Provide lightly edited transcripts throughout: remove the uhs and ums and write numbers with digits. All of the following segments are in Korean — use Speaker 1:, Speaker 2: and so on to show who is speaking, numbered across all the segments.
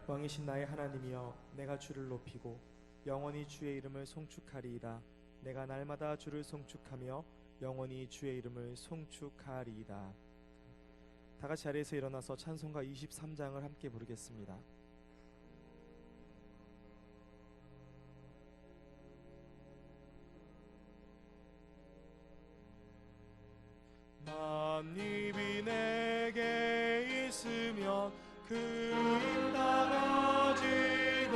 Speaker 1: 왕이신 나의 하나님이여, 내가 주를 높이고 영원히 주의 이름을 송축하리이다. 내가 날마다 주를 송축하며 영원히 주의 이름을 송축하리이다. 다 같이 자리에서 일어나서 찬송가 23장을 함께 부르겠습니다. 만입이 내게 있으면 그 힘 다 가지고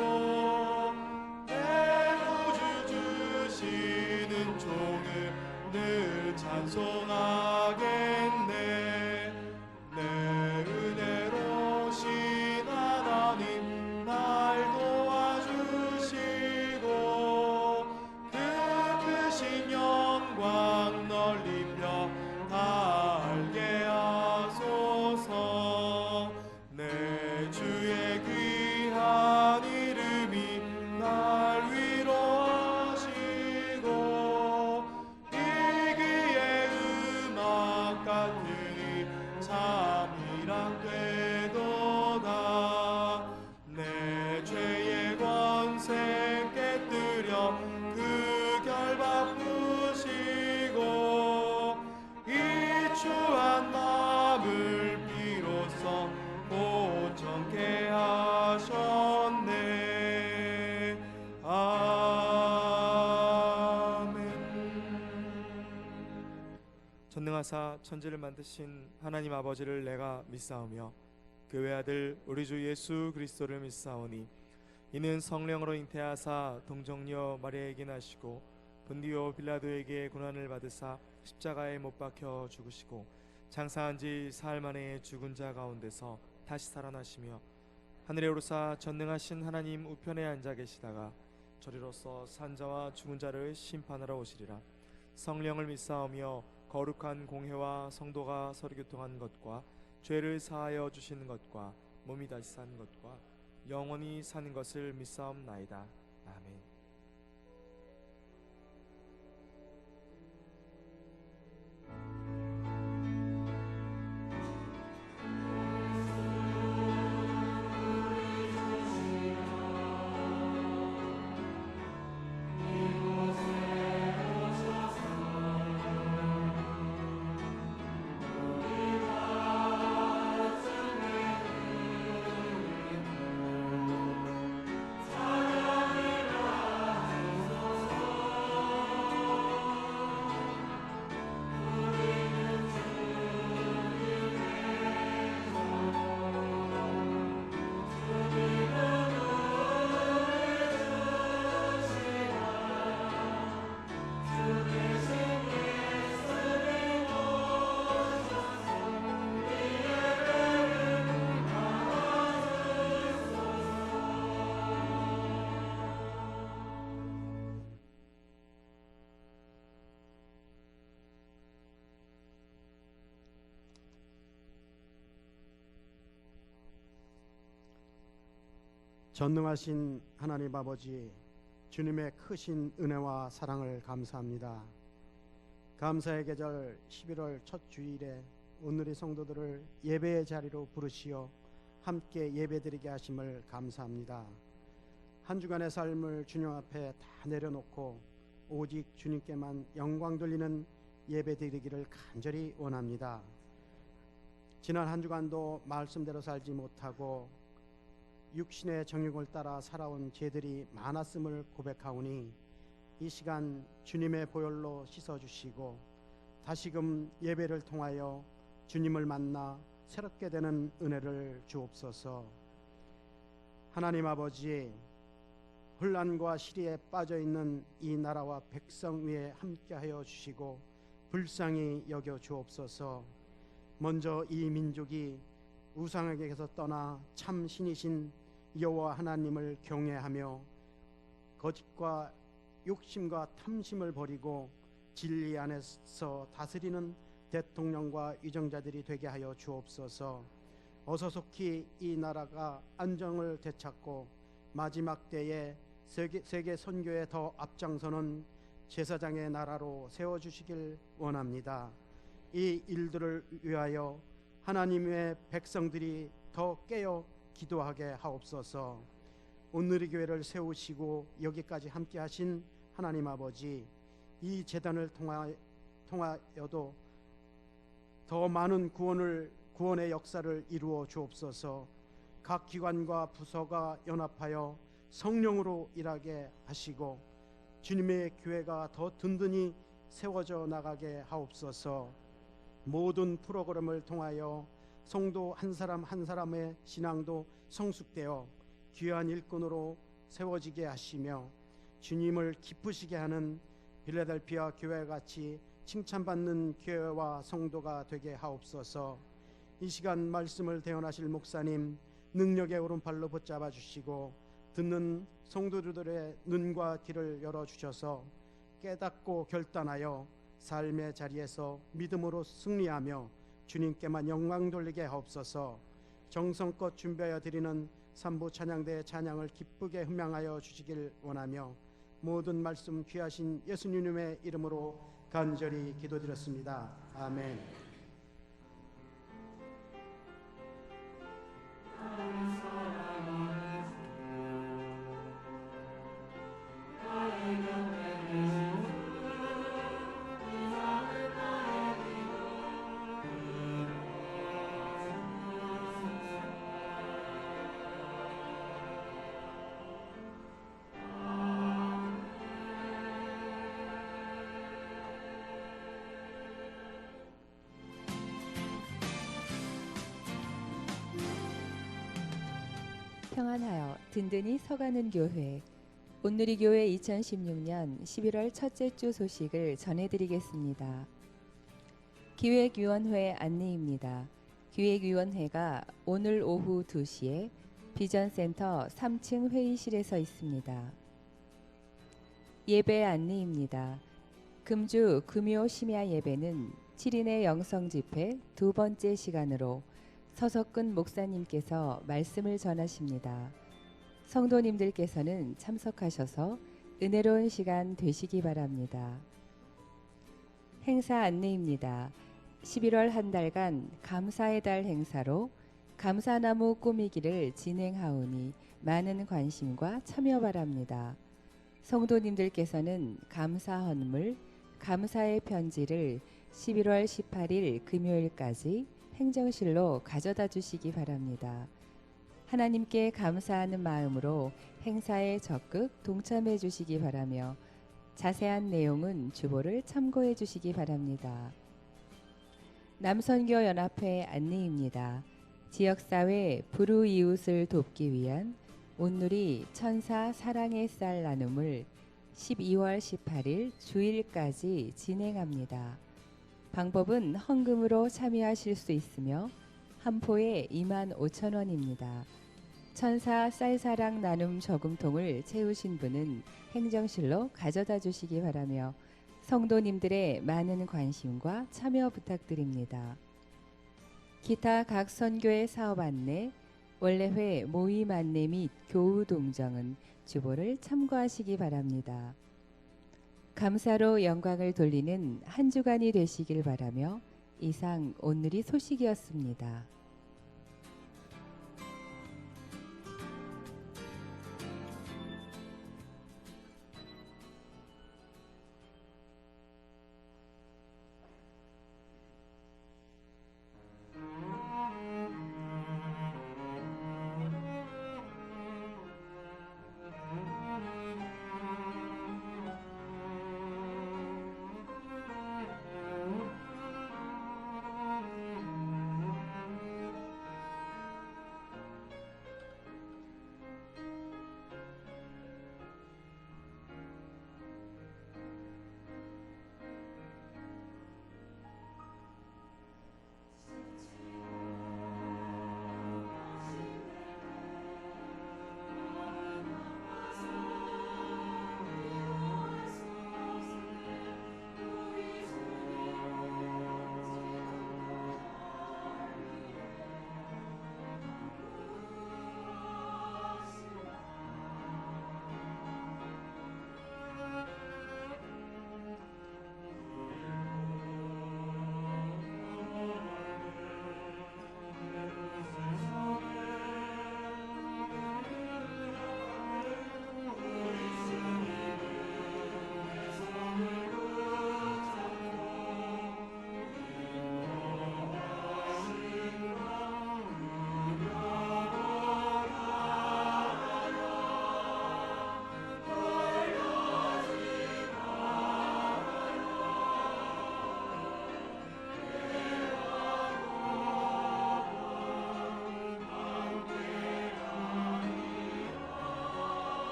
Speaker 1: 내 구주 주시는 종을 늘 찬송하겠네. 내 은혜로신 하나님 날 도와주시고 그 크신 영광 널리며 알게 하소서. 내 주의 귀한 이름이 날 위로하시고 이기의 음악 같으니 참 희락되도다. 내 죄의 권세 깨뜨려 그 결박 부시고 이추한 마음을 비로소 온전케 하셨네. 아멘. 전능하사 천지를 만드신 하나님 아버지를 내가 믿사오며 그 외아들 우리 주 예수 그리스도를 믿사오니 이는 성령으로 잉태하사 동정녀 마리아에게 나시고 본디오 빌라도에게 고난을 받으사 십자가에 못 박혀 죽으시고 장사한 지 사흘 만에 죽은 자 가운데서 다시 살아나시며 하늘에 오르사 전능하신 하나님 우편에 앉아 계시다가 저리로서 산자와 죽은 자를 심판하러 오시리라. 성령을 믿사오며 거룩한 공회와 성도가 서로 교통한 것과 죄를 사하여 주시는 것과 몸이 다시 사는 것과 영원히 사는 것을 믿사옵나이다. 아멘.
Speaker 2: 전능하신 하나님 아버지, 주님의 크신 은혜와 사랑을 감사합니다. 감사의 계절 11월 첫 주일에 오늘의 성도들을 예배의 자리로 부르시어 함께 예배드리게 하심을 감사합니다. 한 주간의 삶을 주님 앞에 다 내려놓고 오직 주님께만 영광 돌리는 예배드리기를 간절히 원합니다. 지난 한 주간도 말씀대로 살지 못하고 육신의 정욕을 따라 살아온 죄들이 많았음을 고백하오니 이 시간 주님의 보혈로 씻어주시고 다시금 예배를 통하여 주님을 만나 새롭게 되는 은혜를 주옵소서. 하나님 아버지, 혼란과 시리에 빠져있는 이 나라와 백성 위에 함께하여 주시고 불쌍히 여겨 주옵소서. 먼저 이 민족이 우상에게서 떠나 참 신이신 여호와 하나님을 경외하며 거짓과 욕심과 탐심을 버리고 진리 안에서 다스리는 대통령과 위정자들이 되게 하여 주옵소서. 어서 속히 이 나라가 안정을 되찾고 마지막 때에 세계 선교에 더 앞장서는 제사장의 나라로 세워주시길 원합니다. 이 일들을 위하여 하나님의 백성들이 더 깨어 기도하게 하옵소서. 오늘의 교회를 세우시고 여기까지 함께 하신 하나님 아버지, 이 재단을 통하여도 더 많은 구원의 역사를 이루어 주옵소서. 각 기관과 부서가 연합하여 성령으로 일하게 하시고 주님의 교회가 더 든든히 세워져 나가게 하옵소서. 모든 프로그램을 통하여 성도 한 사람 한 사람의 신앙도 성숙되어 귀한 일꾼으로 세워지게 하시며 주님을 기쁘시게 하는 빌라델피아 교회같이 칭찬받는 교회와 성도가 되게 하옵소서. 이 시간 말씀을 대언하실 목사님 능력의 오른팔로 붙잡아 주시고 듣는 성도들의 눈과 귀를 열어주셔서 깨닫고 결단하여 삶의 자리에서 믿음으로 승리하며 주님께만 영광 돌리게 하옵소서. 정성껏 준비하여 드리는 삼부 찬양대의 찬양을 기쁘게 흠양하여 주시길 원하며 모든 말씀 귀하신 예수님의 이름으로 간절히 기도드렸습니다. 아멘.
Speaker 3: 평안하여 든든히 서가는 교회, 온누리 교회 2016년 11월 첫째 주 소식을 전해드리겠습니다. 기획위원회 안내입니다. 기획위원회가 오늘 오후 2시에 비전센터 3층 회의실에서 있습니다. 예배 안내입니다. 금주 금요 심야 예배는 7인의 영성집회 두 번째 시간으로 서석근 목사님께서 말씀을 전하십니다. 성도님들께서는 참석하셔서 은혜로운 시간 되시기 바랍니다. 행사 안내입니다. 11월 한 달간 감사의 달 행사로 감사나무 꾸미기를 진행하오니 많은 관심과 참여 바랍니다. 성도님들께서는 감사 헌물, 감사의 편지를 11월 18일 금요일까지 행정실로 가져다 주시기 바랍니다. 하나님께 감사하는 마음으로 행사에 적극 동참해 주시기 바라며 자세한 내용은 주보를 참고해 주시기 바랍니다. 남선교연합회 안내입니다. 지역사회 불우이웃을 돕기 위한 온누리 천사 사랑의 쌀 나눔을 12월 18일 주일까지 진행합니다. 방법은 헌금으로 참여하실 수 있으며 한 포에 25,000원입니다. 천사 쌀사랑 나눔 저금통을 채우신 분은 행정실로 가져다 주시기 바라며 성도님들의 많은 관심과 참여 부탁드립니다. 기타 각 선교의 사업 안내, 원래회 모임 안내 및 교우 동정은 주보를 참고하시기 바랍니다. 감사로 영광을 돌리는 한 주간이 되시길 바라며 이상 오늘이 소식이었습니다.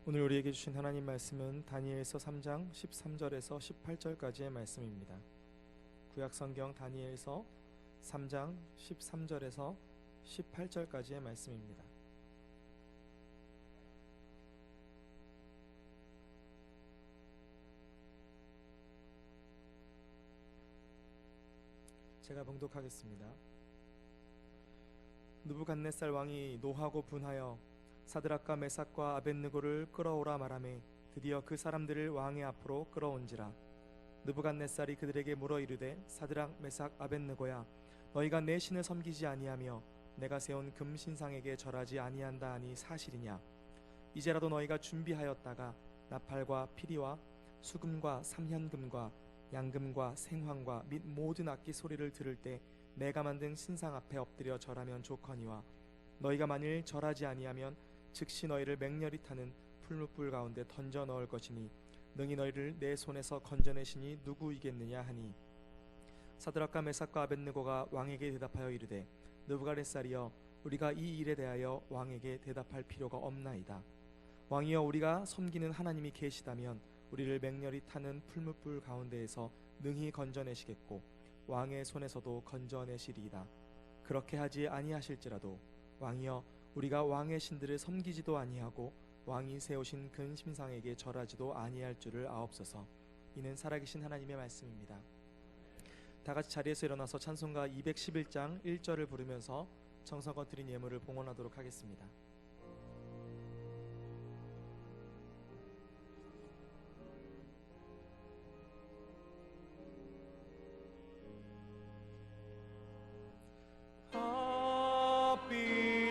Speaker 1: 오늘 우리에게 주신 하나님 말씀은 다니엘서 3장 13절에서 18절까지의 말씀입니다. 구약 성경 다니엘서 3장 13절에서 18절까지의 말씀입니다. 제가 봉독하겠습니다. 느부갓네살 왕이 노하고 분하여 사드락과 메삭과 아벳느고를 끌어오라 말하매 드디어 그 사람들을 왕의 앞으로 끌어온지라. 느부갓네살이 그들에게 물어 이르되 사드락 메삭 아벳느고야, 너희가 내 신을 섬기지 아니하며 내가 세운 금 신상에게 절하지 아니한다 하니 사실이냐? 이제라도 너희가 준비하였다가 나팔과 피리와 수금과 삼현금과 양금과 생황과 및 모든 악기 소리를 들을 때 내가 만든 신상 앞에 엎드려 절하면 좋거니와, 너희가 만일 절하지 아니하면 즉시 너희를 맹렬히 타는 풀무불 가운데 던져 넣을 것이니 능히 너희를 내 손에서 건져내시니 누구이겠느냐 하니, 사드락과 메삭과 아벳느고가 왕에게 대답하여 이르되 느부갓네살이여, 우리가 이 일에 대하여 왕에게 대답할 필요가 없나이다. 왕이여, 우리가 섬기는 하나님이 계시다면 우리를 맹렬히 타는 풀무불 가운데에서 능히 건져내시겠고 왕의 손에서도 건져내시리이다. 그렇게 하지 아니하실지라도 왕이여, 우리가 왕의 신들을 섬기지도 아니하고 왕이 세우신 근 심상에게 절하지도 아니할 줄을 아옵소서. 이는 살아계신 하나님의 말씀입니다. 다같이 자리에서 일어나서 찬송가 211장 1절을 부르면서 정성껏 드린 예물을 봉헌하도록 하겠습니다.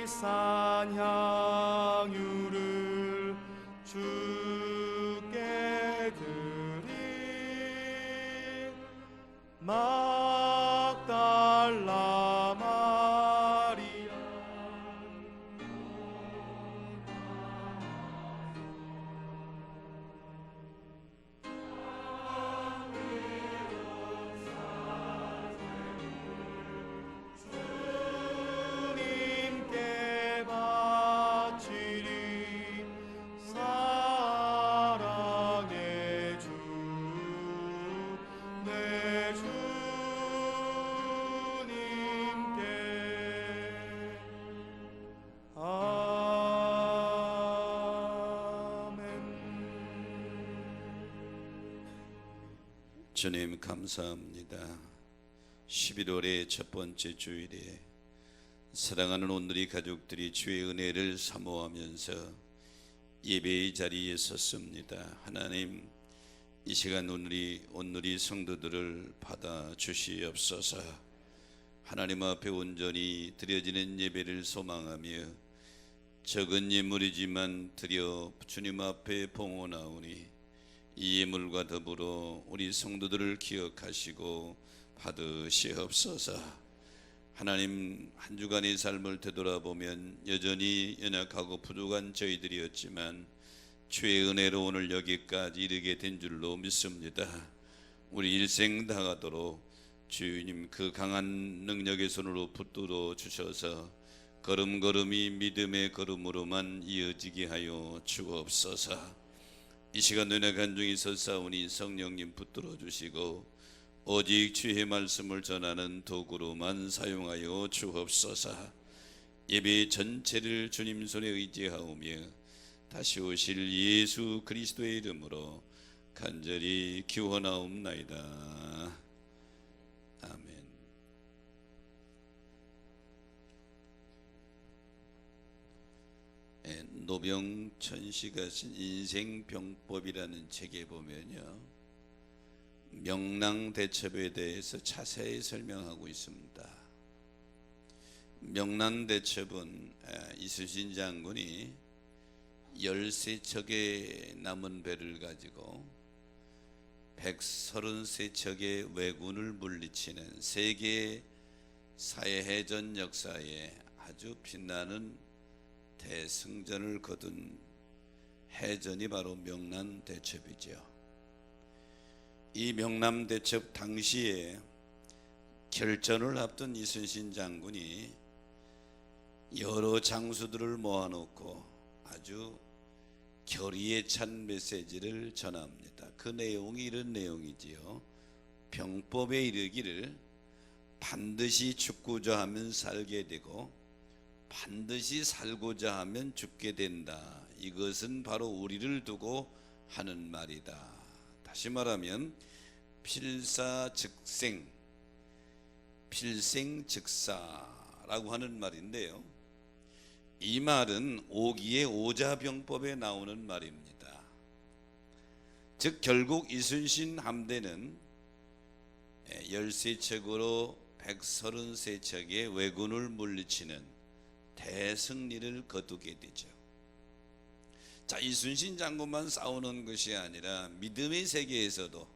Speaker 1: 산 향유를 주께 드리 막달라 마리아
Speaker 4: 주님 감사합니다. 11월의 첫 번째 주일에 사랑하는 온누리 가족들이 주의 은혜를 사모하면서 예배의 자리에 섰습니다. 하나님, 이 시간 온누리 성도들을 받아 주시옵소서. 하나님 앞에 온전히 드려지는 예배를 소망하며 적은 예물이지만 드려 주님 앞에 봉헌하오니 이 예물과 더불어 우리 성도들을 기억하시고 받으시옵소서. 하나님, 한 주간의 삶을 되돌아보면 여전히 연약하고 부족한 저희들이었지만 주의 은혜로 오늘 여기까지 이르게 된 줄로 믿습니다. 우리 일생 다하도록 주님 그 강한 능력의 손으로 붙들어 주셔서 걸음걸음이 믿음의 걸음으로만 이어지게 하여 주옵소서. 이 시간 연약한 중에 서사오니 성령님 붙들어 주시고 오직 주의 말씀을 전하는 도구로만 사용하여 주옵소서. 예배 전체를 주님 손에 의지하오며 다시 오실 예수 그리스도의 이름으로 간절히 기원하옵나이다. 아멘. 노병천 씨가 쓴 인생병법이라는 책에 보면요, 명랑대첩에 대해서 자세히 설명하고 있습니다. 명랑대첩은 이순신 장군이 13척의 남은 배를 가지고 133척의 왜군을 물리치는 세계 사해해전 역사에 아주 빛나는 대승전을 거둔 해전이 바로 명란대첩이죠. 이 명란대첩 당시에 결전을 앞둔 이순신 장군이 여러 장수들을 모아놓고 아주 결의에 찬 메시지를 전합니다. 그 내용이 이런 내용이지요. 병법에 이르기를 반드시 죽고자 하면 살게 되고 반드시 살고자 하면 죽게 된다. 이것은 바로 우리를 두고 하는 말이다. 다시 말하면 필사즉생, 필생즉사라고 하는 말인데요. 이 말은 오기의 오자병법에 나오는 말입니다. 즉 결국 이순신 함대는 13척으로 133척의 왜군을 물리치는 대승리를 거두게 되죠. 자, 이순신 장군만 싸우는 것이 아니라 믿음의 세계에서도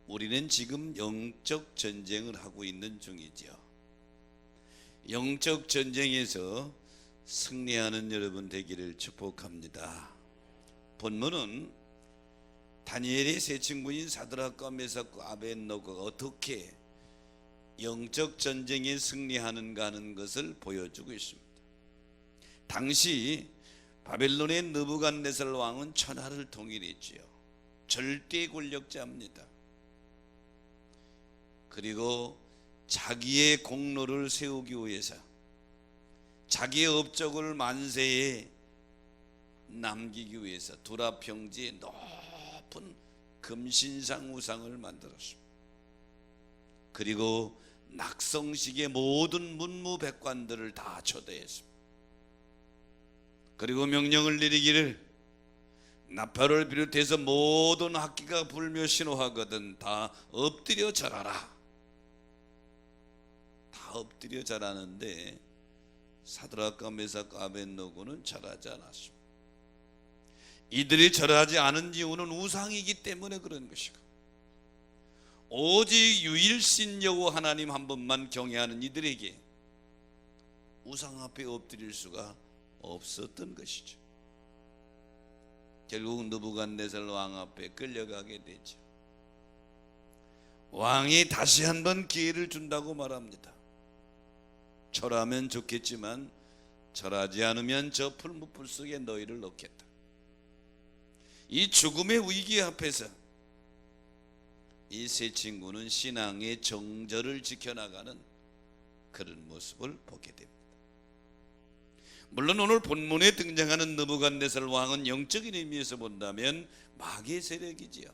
Speaker 4: 우리는 지금 영적 전쟁을 하고 있는 중이죠. 영적 전쟁에서 승리하는 여러분 되기를 축복합니다. 본문은 다니엘의 세 친구인 사드락과 메삭과 아벳노고가 어떻게 영적 전쟁에 승리하는가 하는 것을 보여주고 있습니다. 당시 바벨론의 느부갓네살 왕은 천하를 통일했지요. 절대 권력자입니다. 그리고 자기의 공로를 세우기 위해서 자기의 업적을 만세에 남기기 위해서 두라평지에 높은 금신상 우상을 만들었습니다. 그리고 낙성식의 모든 문무백관들을 다 초대했습니다. 그리고 명령을 내리기를 나팔을 비롯해서 모든 악기가 불며 신호하거든 다 엎드려 절하라. 다 엎드려 절하는데 사드락과 메삭과 아벳노고는 절하지 않았습니다. 이들이 절하지 않은 이유는 우상이기 때문에 그런 것이고 오직 유일신 여호와 하나님 한 분만 경외하는 이들에게 우상 앞에 엎드릴 수가 없었던 것이죠. 결국 느부갓네살 왕 앞에 끌려가게 되죠. 왕이 다시 한번 기회를 준다고 말합니다. 절하면 좋겠지만 절하지 않으면 저 풀무불 속에 너희를 넣겠다. 이 죽음의 위기 앞에서 이 세 친구는 신앙의 정절을 지켜나가는 그런 모습을 보게 됩니다. 물론 오늘 본문에 등장하는 느부갓네살 왕은 영적인 의미에서 본다면 마귀의 세력이지요.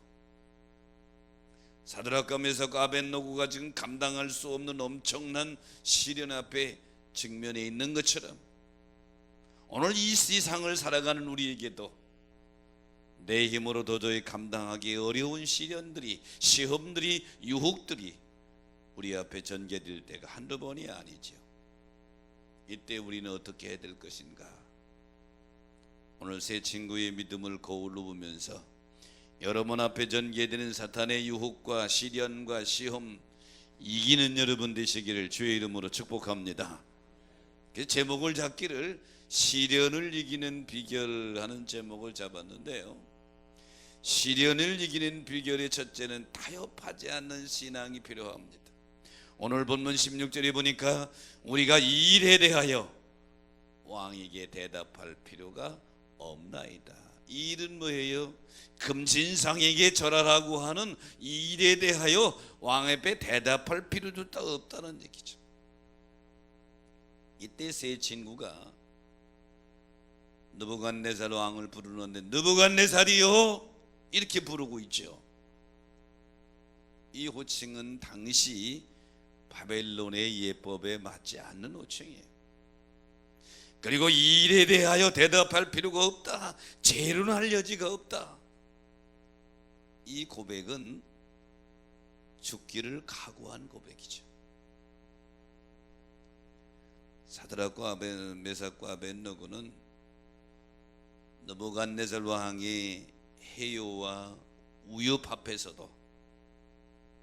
Speaker 4: 사드락과 메삭과 아벳노고가 지금 감당할 수 없는 엄청난 시련 앞에 직면해 있는 것처럼 오늘 이 세상을 살아가는 우리에게도 내 힘으로 도저히 감당하기 어려운 시련들이, 시험들이, 유혹들이 우리 앞에 전개될 때가 한두 번이 아니죠. 이때 우리는 어떻게 해야 될 것인가? 오늘 세 친구의 믿음을 거울로 보면서 여러분 앞에 전개되는 사탄의 유혹과 시련과 시험 이기는 여러분 되시기를 주의 이름으로 축복합니다. 그 제목을 잡기를 시련을 이기는 비결하는 제목을 잡았는데요. 시련을 이기는 비결의 첫째는 타협하지 않는 신앙이 필요합니다. 오늘 본문 16절에 보니까 우리가 이 일에 대하여 왕에게 대답할 필요가 없나이다. 이 일은 뭐예요? 금신상에게 절하라고 하는 이 일에 대하여 왕 앞에 대답할 필요도 없다는 얘기죠. 이때 세 친구가 느부갓네살 왕을 부르는데 느부갓네살이요 이렇게 부르고 있죠. 이 호칭은 당시 바벨론의 예법에 맞지 않는 호칭이에요. 그리고 이 일에 대하여 대답할 필요가 없다, 재론할 여지가 없다. 이 고백은 죽기를 각오한 고백이죠. 사드락과 메삭과 아벳노고는 느부갓네살 왕의 해요와 위협 앞에서도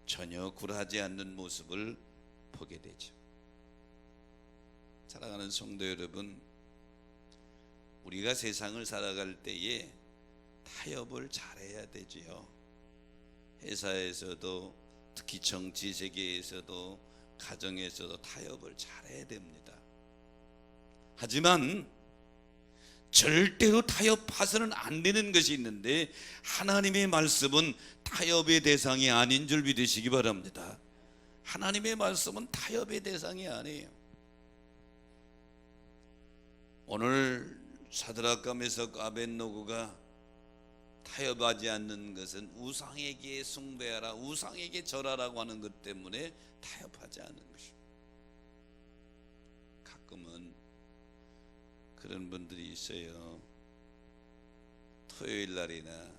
Speaker 4: 전혀 굴하지 않는 모습을 보게 되죠. 사랑하는 성도 여러분, 우리가 세상을 살아갈 때에 타협을 잘해야 되지요. 회사에서도 특히 정치 세계에서도 가정에서도 타협을 잘해야 됩니다. 하지만 절대로 타협해서는 안 되는 것이 있는데 하나님의 말씀은 타협의 대상이 아닌 줄 믿으시기 바랍니다. 하나님의 말씀은 타협의 대상이 아니에요. 오늘 사드락과 메삭 아벳노고가 타협하지 않는 것은 우상에게 숭배하라, 우상에게 절하라고 하는 것 때문에 타협하지 않는 것입니다. 가끔은 그런 분들이 있어요. 토요일 날이나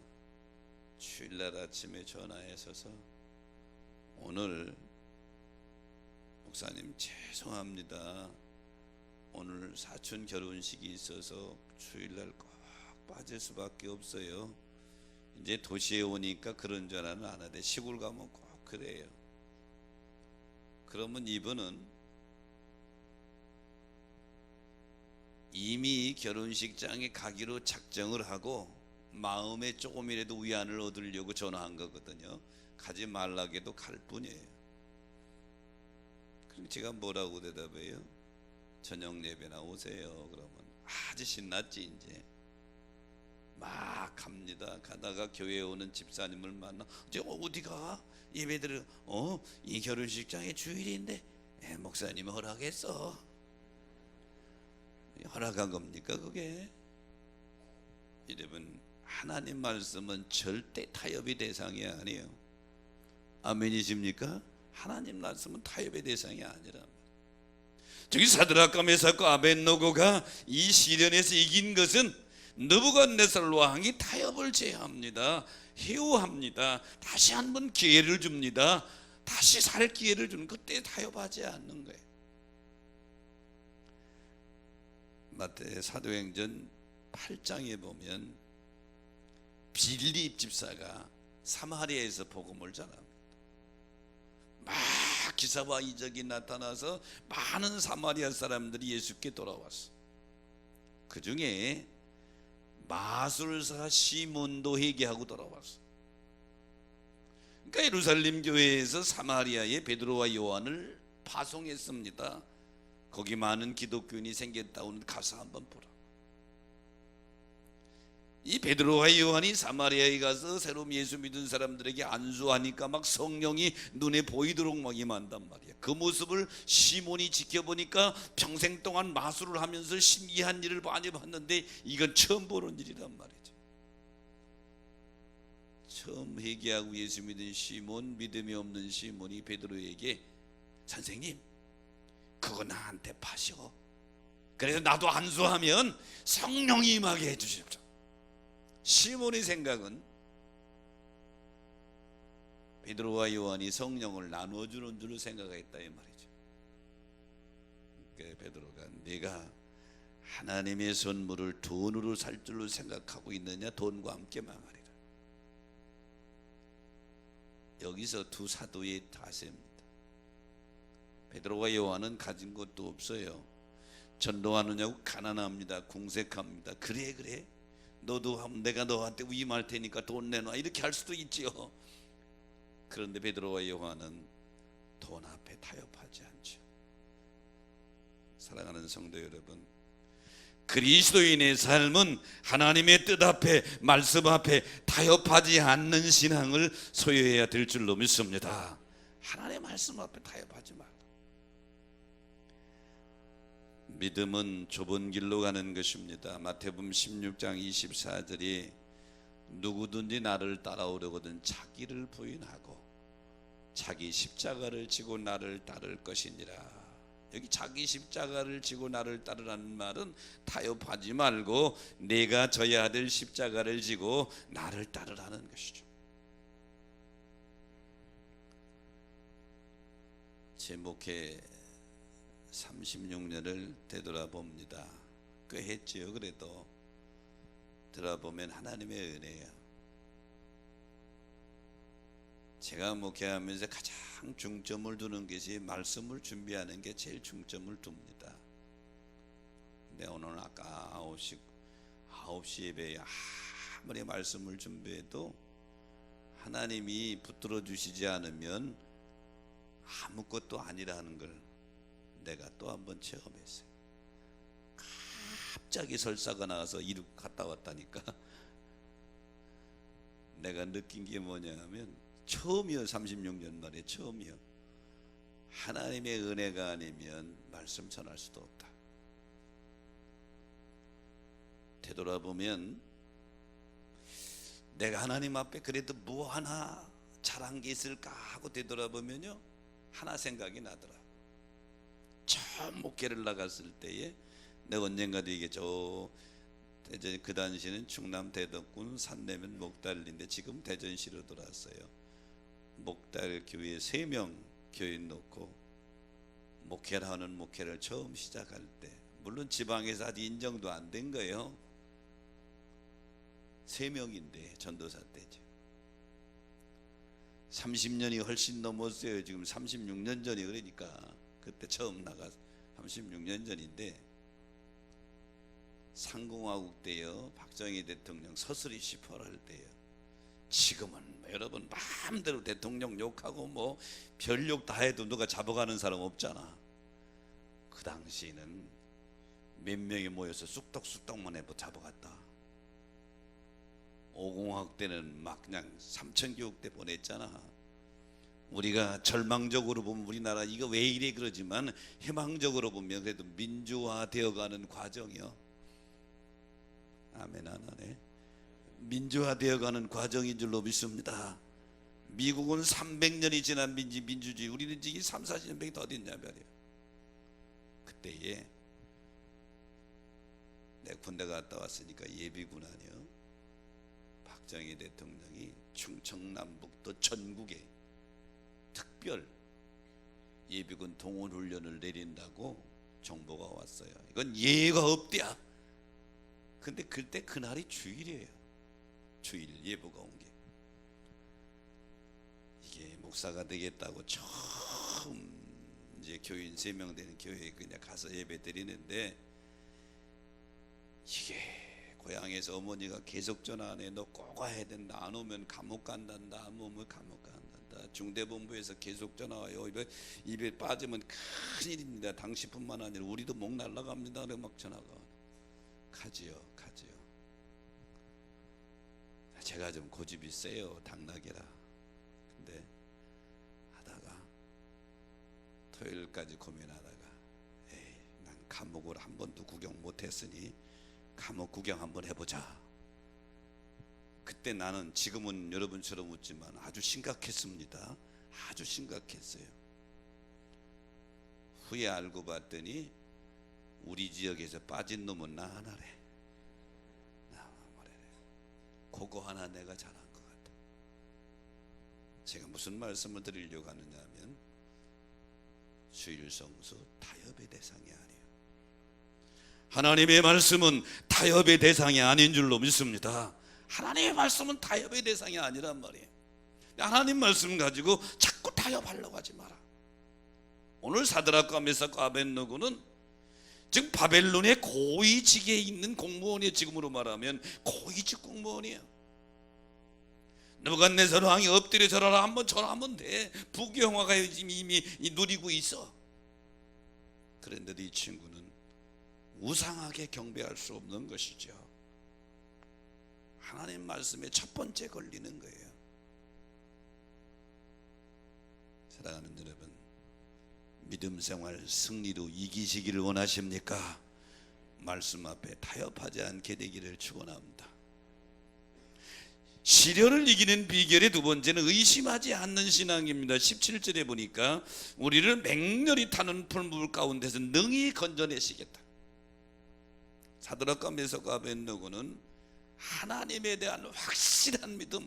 Speaker 4: 주일날 아침에 전화해서서 오늘 목사님 죄송합니다. 오늘 사촌 결혼식이 있어서 주일날 꼭 빠질 수밖에 없어요. 이제 도시에 오니까 그런 전화는 안 하대. 시골 가면 꼭 그래요. 그러면 이분은 이미 결혼식장에 가기로 작정을 하고 마음에 조금이라도 위안을 얻으려고 전화한 거거든요. 가지 말라고 해도 갈 뿐이에요. 그럼 제가 뭐라고 대답해요? 저녁 예배나 오세요. 그러면 아주 신났지. 이제 막 갑니다. 가다가 교회에 오는 집사님을 만나, 이제 어디가? 예배드려. 이 결혼식장에 주일인데 목사님이 허락했어. 허락한 겁니까 그게? 여러분, 하나님 말씀은 절대 타협의 대상이 아니에요. 아멘이십니까? 하나님 말씀은 타협의 대상이 아니라. 저기 사드락과 메삭과 아벳노고가 이 시련에서 이긴 것은 느부갓네살 왕이 타협을 제어합니다. 회유합니다. 다시 한번 기회를 줍니다. 다시 살 기회를 주는, 그때 타협하지 않는 거예요. 마태 사도행전 8장에 보면 빌립 집사가 사마리아에서 복음을 전합니다. 막 기사와 이적이 나타나서 많은 사마리아 사람들이 예수께 돌아왔어. 그 중에 마술사 시몬도 회개하고 돌아왔어. 그러니까 예루살렘 교회에서 사마리아에 베드로와 요한을 파송했습니다. 거기 많은 기독교인이 생겼다. 오늘 가서 한번 보라. 이 베드로와 요한이 사마리아에 가서 새로 예수 믿은 사람들에게 안수하니까 막 성령이 눈에 보이도록 막 임한단 말이야. 그 모습을 시몬이 지켜보니까 평생 동안 마술을 하면서 신기한 일을 많이 봤는데 이건 처음 보는 일이란 말이죠. 처음 회개하고 예수 믿은 시몬, 믿음이 없는 시몬이 베드로에게, 선생님 그거 나한테 파시오. 그래서 나도 안수하면 성령이 임하게 해주십시오. 시몬의 생각은 베드로와 요한이 성령을 나눠주는 줄 생각했다 이 말이죠. 그러니까 베드로가, 네가 하나님의 선물을 돈으로 살 줄로 생각하고 있느냐? 돈과 함께 망하리라. 여기서 두 사도의 타세입니다. 베드로와 요한은 가진 것도 없어요. 전도하느냐고 가난합니다. 궁색합니다. 그래 너도 내가 너한테 위임할 테니까 돈 내놔, 이렇게 할 수도 있지요. 그런데 베드로와 요한은 돈 앞에 타협하지 않죠. 사랑하는 성도 여러분, 그리스도인의 삶은 하나님의 뜻 앞에, 말씀 앞에 타협하지 않는 신앙을 소유해야 될 줄로 믿습니다. 하나님의 말씀 앞에 타협하지 말라. 믿음은 좁은 길로 가는 것입니다. 마태복음 16장 24절이 누구든지 나를 따라오려거든 자기를 부인하고 자기 십자가를 지고 나를 따를 것이니라. 여기 자기 십자가를 지고 나를 따르라는 말은 타협하지 말고 내가 져야 될 십자가를 지고 나를 따르라는 것이죠. 제 목회 36년을 되돌아봅니다. 꽤 했지요. 그래도 돌아보면 하나님의 은혜예요. 제가 목회하면서 가장 중점을 두는 것이 말씀을 준비하는 게 제일 중점을 둡니다. 근데 오늘 아까 9시 예배에 아무리 말씀을 준비해도 하나님이 붙들어 주시지 않으면 아무것도 아니라는 걸 내가 또 한 번 체험했어요. 갑자기 설사가 나와서 이륙 갔다 왔다니까. 내가 느낀 게 뭐냐 하면 처음이요, 36년 만에 처음이요. 하나님의 은혜가 아니면 말씀 전할 수도 없다. 되돌아보면 내가 하나님 앞에 그래도 뭐 하나 잘한 게 있을까 하고 되돌아보면요, 하나 생각이 나더라. 처음 목회를 나갔을 때에 내가 언젠가도 얘기했죠. 대전, 그 당시에는 충남 대덕군 산내면 목달인데 지금 대전시로 돌아왔어요. 목달 교회 3명 교인 놓고 목회를 하는 목회를 처음 시작할 때, 물론 지방에서 아직 인정도 안 된 거예요. 3명인데 전도사 때죠. 30년이 훨씬 넘었어요. 지금 36년 전이, 그러니까 그때 처음 나가 36년 전인데, 상공화국 때요, 박정희 대통령 서슬이 10월 할 때요. 지금은 여러분 마음대로 대통령 욕하고 뭐 별욕 다 해도 누가 잡아가는 사람 없잖아. 그 당시에는 몇 명이 모여서 쑥덕쑥덕만 해도 잡아갔다. 5공학 때는 막 그냥 3,000교육대 보냈잖아. 우리가 절망적으로 보면 우리나라 이거 왜 이래 그러지만, 희망적으로 보면 그래도 민주화되어가는 과정이요. 아멘 안 하네. 민주화되어가는 과정인 줄로 믿습니다. 미국은 300년이 지난 민주주의, 우리는 지금 3, 40년밖에 더 됐냐 말이에요. 그때에 내 군대 갔다 왔으니까 예비군 아니요, 박정희 대통령이 충청남북도 전국에 특별 예비군 동원 훈련을 내린다고 정보가 왔어요. 이건 예가 없대야. 근데 그때 그날이 주일이에요. 주일 예보가 온 게. 이게 목사가 되겠다고 처음 이제 교인 3명 되는 교회에 그냥 가서 예배 드리는데, 이게 고향에서 어머니가 계속 전화 안 해. 너 꼭 와야 된다. 안 오면 감옥 간단다. 안 오면 감옥 간단다. 중대본부에서 계속 전화 와요. 입에 빠지면 큰일입니다. 당신뿐만 아니라 우리도 목 날라갑니다. 그래 막 전화가. 가지요. 제가 좀 고집이 세요. 당나귀라. 근데 하다가 토요일까지 고민하다가, 에이, 난 감옥을 한 번도 구경 못했으니 감옥 구경 한번 해보자. 그때 나는 지금은 여러분처럼 웃지만 아주 심각했습니다. 아주 심각했어요. 후에 알고 봤더니 우리 지역에서 빠진 놈은 나 하나래. 그거 하나 내가 잘한 것 같아. 제가 무슨 말씀을 드리려고 하느냐 하면, 주일성수 타협의 대상이 아니에요. 하나님의 말씀은 타협의 대상이 아닌 줄로 믿습니다. 하나님의 말씀은 타협의 대상이 아니란 말이에요. 하나님 말씀 가지고 자꾸 타협하려고 하지 마라. 오늘 사드락과 메삭과 아벳느고는 지금 바벨론의 고위직에 있는 공무원이에요. 지금으로 말하면 고위직 공무원이에요. 느부갓네살 왕이 엎드려 절하라 한번 절하면 돼. 부귀영화가 이미 누리고 있어. 그런데도 이 친구는 우상하게 경배할 수 없는 것이죠. 하나님 말씀에 첫 번째 걸리는 거예요. 사랑하는 여러분, 믿음 생활 승리로 이기시기를 원하십니까? 말씀 앞에 타협하지 않게 되기를 축원합니다. 시련을 이기는 비결의 두 번째는 의심하지 않는 신앙입니다. 17절에 보니까 우리를 맹렬히 타는 풀물 가운데서 능히 건져내시겠다. 사드락과 메삭과 아벳느고는 하나님에 대한 확실한 믿음,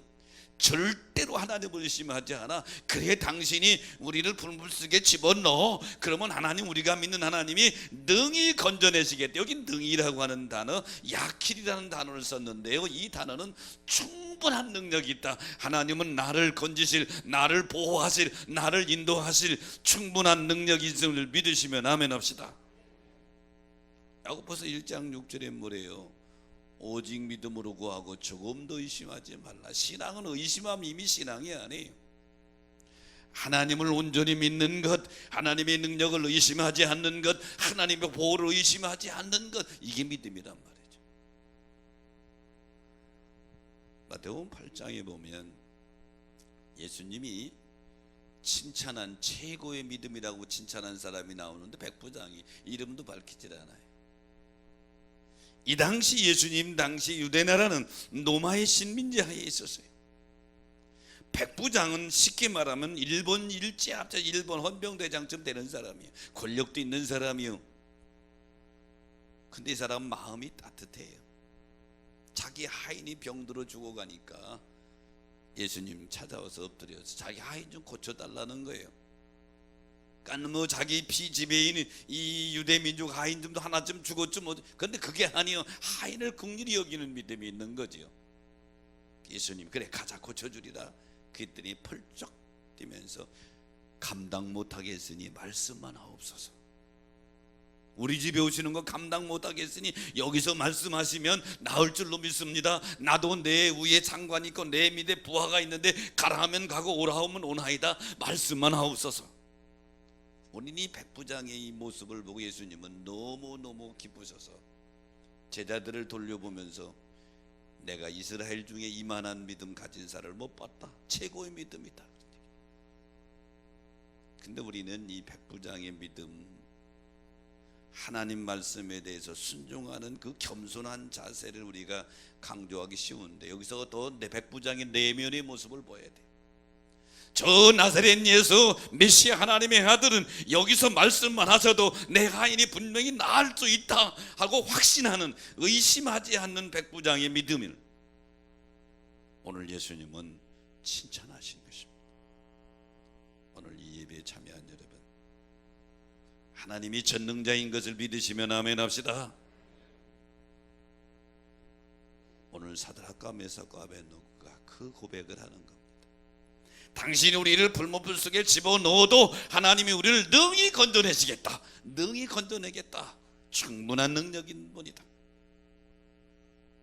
Speaker 4: 절대로 하나님을 의심하지 않아. 그래 당신이 우리를 불물 속에 집어넣어. 그러면 하나님, 우리가 믿는 하나님이 능히 건져내시겠다. 여기 능히라고 하는 단어, 야킬이라는 단어를 썼는데요, 이 단어는 충분한 능력이 있다. 하나님은 나를 건지실, 나를 보호하실, 나를 인도하실 충분한 능력이 있음을 믿으시면 아멘 합시다. 야고보서 1장 6절에 뭐래요? 오직 믿음으로 구하고 조금도 의심하지 말라. 신앙은 의심하면 이미 신앙이 아니에요. 하나님을 온전히 믿는 것, 하나님의 능력을 의심하지 않는 것, 하나님의 보호를 의심하지 않는 것, 이게 믿음이란 말이죠. 마태복음 8장에 보면 예수님이 칭찬한 최고의 믿음이라고 칭찬한 사람이 나오는데 백부장이 이름도 밝히질 않아요. 이 당시 예수님 당시 유대나라는 로마의 식민지하에 있었어요. 백부장은 쉽게 말하면 일본 일제합자 일본 헌병대장쯤 되는 사람이에요. 권력도 있는 사람이요. 근데 이 사람은 마음이 따뜻해요. 자기 하인이 병들어 죽어가니까 예수님 찾아와서 엎드려서 자기 하인 좀 고쳐달라는 거예요. 그러니까 뭐 자기 피지배인 이 유대민족 하인들도 하나쯤 죽었죠 뭐. 그런데 그게 아니요, 하인을 긍휼히 여기는 믿음이 있는 거지요. 예수님 그래 가자 고쳐주리라 그랬더니 펄쩍 뛰면서 감당 못하겠으니 말씀만 하옵소서. 우리 집에 오시는 거 감당 못하겠으니 여기서 말씀하시면 나을 줄로 믿습니다. 나도 내 위에 장관이 있고 내 밑에 부하가 있는데 가라 하면 가고 오라 하면 오나이다. 말씀만 하옵소서. 우리는 이 백부장의 이 모습을 보고 예수님은 너무너무 기쁘셔서 제자들을 돌려보면서 내가 이스라엘 중에 이만한 믿음 가진 사람을 못 봤다. 최고의 믿음이다. 근데 우리는 이 백부장의 믿음, 하나님 말씀에 대해서 순종하는 그 겸손한 자세를 우리가 강조하기 쉬운데 여기서 더 내 백부장의 내면의 모습을 보여야 돼. 저 나사렛 예수 메시아 하나님의 아들은 여기서 말씀만 하셔도 내 하인이 분명히 나을 수 있다 하고 확신하는, 의심하지 않는 백부장의 믿음을 오늘 예수님은 칭찬하신 것입니다. 오늘 이 예배에 참여한 여러분, 하나님이 전능자인 것을 믿으시면 아멘 합시다. 오늘 사드락과 메삭과 아벳노고가 그 고백을 하는 겁니다. 당신이 우리를 불못불 속에 집어넣어도 하나님이 우리를 능히 건져내시겠다. 능히 건져내겠다. 충분한 능력인 분이다.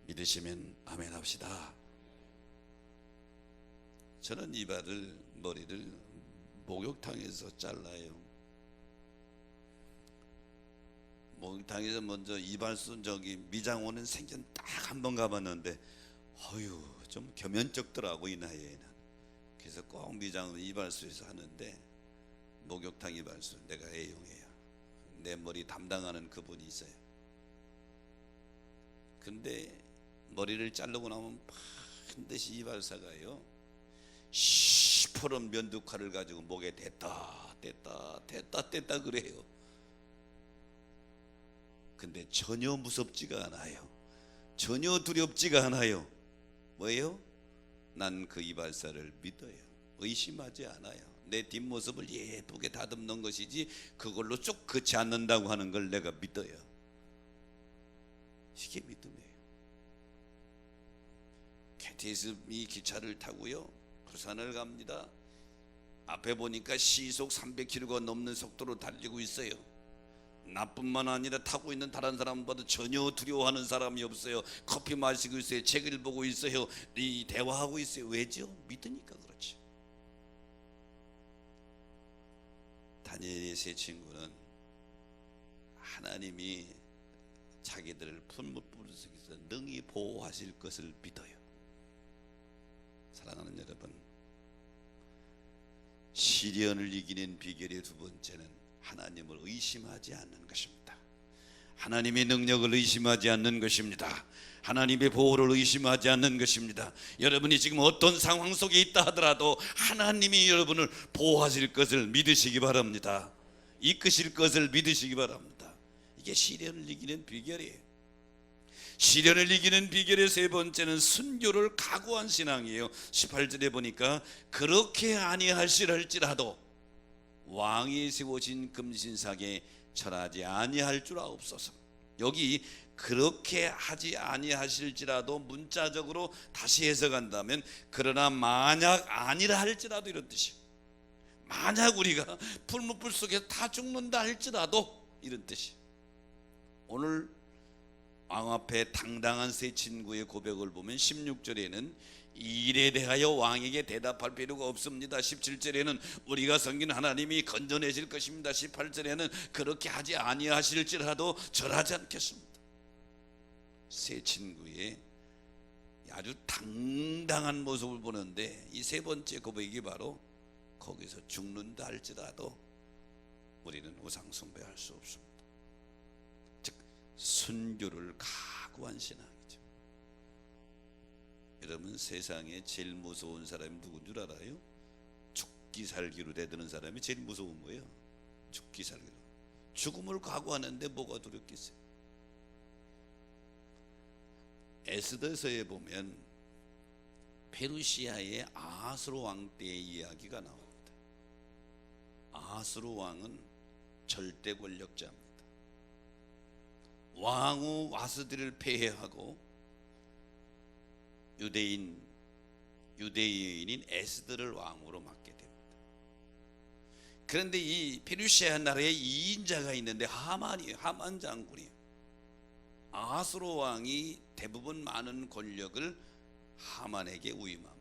Speaker 4: 믿으시면 아멘 합시다. 저는 이 머리를 목욕탕에서 잘라요. 목욕탕에서 먼저 이발소 저기 미장원은 생전 딱 한 번 가봤는데 어휴 좀 겸연쩍더라고 이 나이에는. 그래서 꼭 미장원 이발소에서 하는데 목욕탕 이발소 내가 애용해요. 내 머리 담당하는 그분이 있어요. 근데 머리를 자르고 나면 반드시 이발사가요 시퍼런 면도칼을 가지고 목에 댔다 그래요. 근데 전혀 무섭지가 않아요. 전혀 두렵지가 않아요. 뭐예요? 난 그 이발사를 믿어요. 의심하지 않아요. 내 뒷모습을 예쁘게 다듬는 것이지 그걸로 쭉 그치 않는다고 하는 걸 내가 믿어요. 이게 믿음이에요. KTX 이 기차를 타고요 부산을 갑니다. 앞에 보니까 시속 300km가 넘는 속도로 달리고 있어요. 나뿐만 아니라 타고 있는 다른 사람보다 전혀 두려워하는 사람이 없어요. 커피 마시고 있어요. 책을 보고 있어요. 이 대화하고 있어요. 왜죠? 믿으니까 그렇지. 다니엘의 세 친구는 하나님이 자기들을 풀무불 속에서 능히 보호하실 것을 믿어요. 사랑하는 여러분, 시련을 이기는 비결의 두 번째는 하나님을 의심하지 않는 것입니다. 하나님의 능력을 의심하지 않는 것입니다. 하나님의 보호를 의심하지 않는 것입니다. 여러분이 지금 어떤 상황 속에 있다 하더라도 하나님이 여러분을 보호하실 것을 믿으시기 바랍니다. 이끄실 것을 믿으시기 바랍니다. 이게 시련을 이기는 비결이에요. 시련을 이기는 비결의 세 번째는 순교를 각오한 신앙이에요. 18절에 보니까 그렇게 아니하시랄지라도 왕이 세우신 금신상에 절하지 아니할 줄 아옵소서. 여기 그렇게 하지 아니하실지라도 문자적으로 다시 해석한다면 그러나 만약 아니라 할지라도 이런 뜻이에요. 만약 우리가 풀무불 속에서 다 죽는다 할지라도 이런 뜻이에요. 오늘 왕 앞에 당당한 세 친구의 고백을 보면 16절에는 이 일에 대하여 왕에게 대답할 필요가 없습니다. 17절에는 우리가 섬긴 하나님이 건져내실 것입니다. 18절에는 그렇게 하지 아니하실지라도 절하지 않겠습니다. 세 친구의 아주 당당한 모습을 보는데 이 세 번째 고백이 바로 거기서 죽는다 할지라도 우리는 우상 숭배할 수 없습니다. 즉 순교를 각오한 신앙이죠. 여러분, 세상에 제일 무서운 사람이 누군 줄 알아요? 죽기 살기로 대드는 사람이 제일 무서운 거예요. 죽기 살기로. 죽음을 각오하는데 뭐가 두렵겠어요? 에스더서에 보면 페르시아의 아하스로 왕 때의 이야기가 나옵니다. 아하스로 왕은 절대 권력자입니다. 왕후 와스디를 폐해하고 유대인인 에스더를 왕으로 맡게 됩니다. 그런데 이 페르시아 나라에 2인자가 있는데 하만이에요. 하만 장군이에요. 아하스로 왕이 대부분 많은 권력을 하만에게 위임합니다.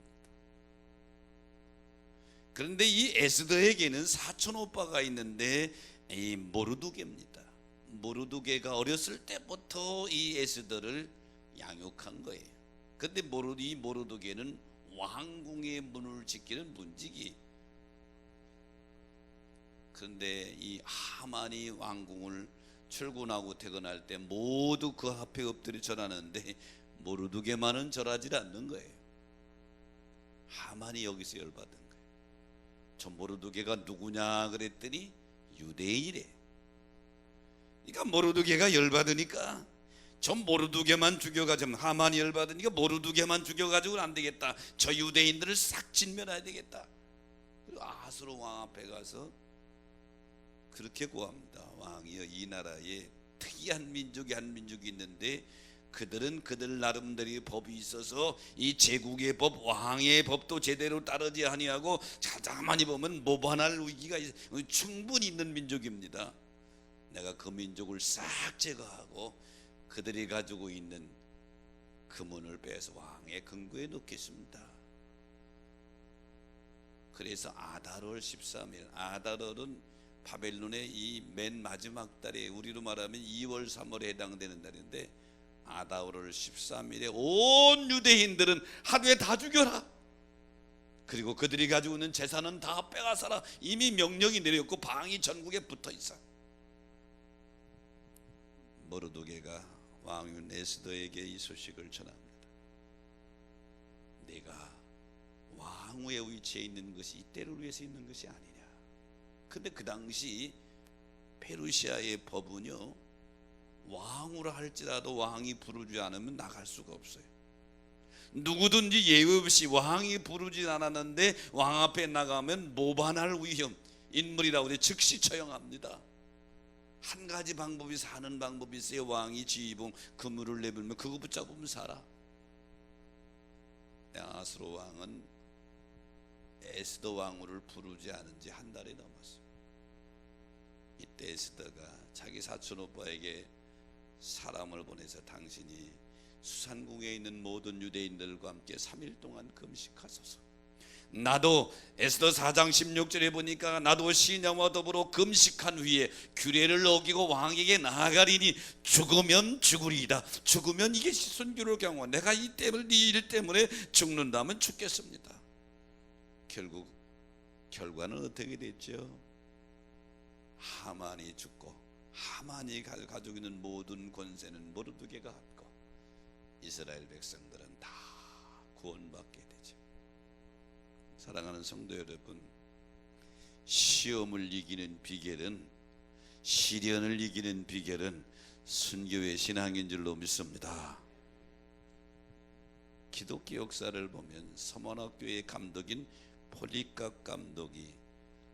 Speaker 4: 그런데 이 에스더에게는 사촌 오빠가 있는데 이 모르두게입니다. 모르두게가 어렸을 때부터 이 에스더를 양육한 거예요. 그런데 이 모르두게는 왕궁의 문을 지키는 문지기. 그런데 이 하만이 왕궁을 출근하고 퇴근할 때 모두 그 앞에 엎드려 절하는데 모르두게만은 절하지 않는 거예요. 하만이 여기서 열받은 거예요. 저 모르두게가 누구냐 그랬더니 유대인이래. 그러니까 모르두게가 열받으니까 저 모르두게만 죽여가지고, 하만이 열받으니까 모르두게만 죽여가지고는 안 되겠다. 저 유대인들을 싹 진멸해야 되겠다. 그리고 아하스로 왕 앞에 가서 그렇게 고합니다. 왕이여, 이 나라에 특이한 민족이 한 민족이 있는데 그들은 그들 나름대로의 법이 있어서 이 제국의 법, 왕의 법도 제대로 따르지 아니하고 가만히 보면 모반할 위기가 충분히 있는 민족입니다. 내가 그 민족을 싹 제거하고 그들이 가지고 있는 금은을 빼서 왕의 금고에 넣겠습니다. 그래서 아달월 13일, 아달월은 바벨론의 이 맨 마지막 달에 우리로 말하면 2월 3월에 해당되는 달인데 아달월 13일에 온 유대인들은 하루에 다 죽여라. 그리고 그들이 가지고 있는 재산은 다 빼앗아라. 이미 명령이 내렸고 방이 전국에 붙어 있어. 모르두게가 왕윤 에스더에게 이 소식을 전합니다. 내가 왕후의 위치에 있는 것이 이때를 위해서 있는 것이 아니냐. 근데 그 당시 페르시아의 법은요, 왕후라 할지라도 왕이 부르지 않으면 나갈 수가 없어요. 누구든지 예외 없이 왕이 부르지 않았는데 왕 앞에 나가면 모반할 위험, 인물이라고 해 즉시 처형합니다. 한 가지 방법이 사는 방법이 있어요. 왕이 지휘봉 그물을 내밀면 그거 붙잡으면 살아. 아하스로 왕은 에스더 왕후를 부르지 않은 지 한 달이 넘었어요. 이때 에스더가 자기 사촌 오빠에게 사람을 보내서 당신이 수산궁에 있는 모든 유대인들과 함께 3일 동안 금식하소서. 나도 에스더 4장 16절에 보니까 나도 신령과 더불어 금식한 후에 규례를 어기고 왕에게 나아가리니 죽으면 죽으리이다. 죽으면 이게 순교를 경고. 내가 이 일 때문에 죽는다면 죽겠습니다. 결국 결과는 어떻게 됐죠? 하만이 죽고 하만이 가지고 있는 모든 권세는 모르두게가 갖고 이스라엘 백성들은 다 구원받게 되죠. 사랑하는 성도 여러분, 시험을 이기는 비결은, 시련을 이기는 비결은 순교의 신앙인 줄로 믿습니다. 기독교 역사를 보면 서머나교의 감독인 폴리캅 감독이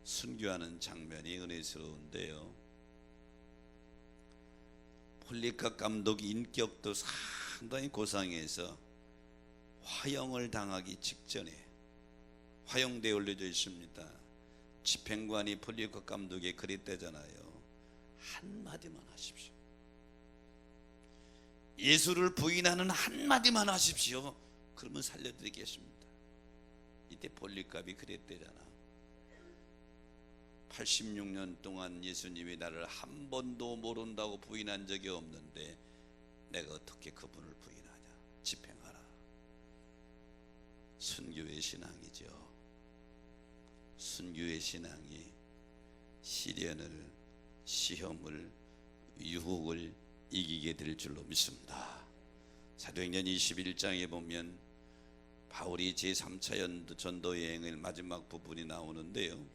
Speaker 4: 순교하는 장면이 은혜스러운데요, 폴리캅 감독 인격도 상당히 고상해서 화형을 당하기 직전에 화형대에 올려져 있습니다. 집행관이 폴리캅 감독에 그랬대잖아요. 한마디만 하십시오. 예수를 부인하는 한마디만 하십시오. 그러면 살려드리겠습니다. 이때 볼리값이 그랬대잖아. 86년 동안 예수님이 나를 한 번도 모른다고 부인한 적이 없는데 내가 어떻게 그분을 부인하냐. 집행하라. 순교의 신앙이죠. 순교의 신앙이 시련을, 시험을, 유혹을 이기게 될 줄로 믿습니다. 사도행전 21장에 보면 바울이 제3차 전도 여행의 마지막 부분이 나오는데요,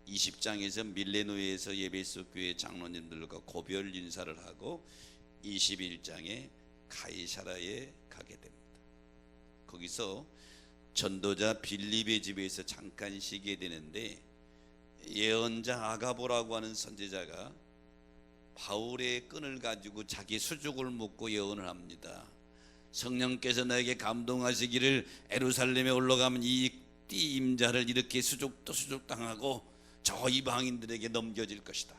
Speaker 4: 20장에서 밀레노에서 예배소 교회 장로님들과 고별 인사를 하고 21장에 가이사라에 가게 됩니다. 거기서 전도자 빌립의 집에서 잠깐 쉬게 되는데 예언자 아가보라고 하는 선지자가 바울의 끈을 가지고 자기 수족을 묶고 예언을 합니다. 성령께서 나에게 감동하시기를 에루살렘에 올라가면 이 띠 임자를 이렇게 수족도 수족당하고 저 이방인들에게 넘겨질 것이다.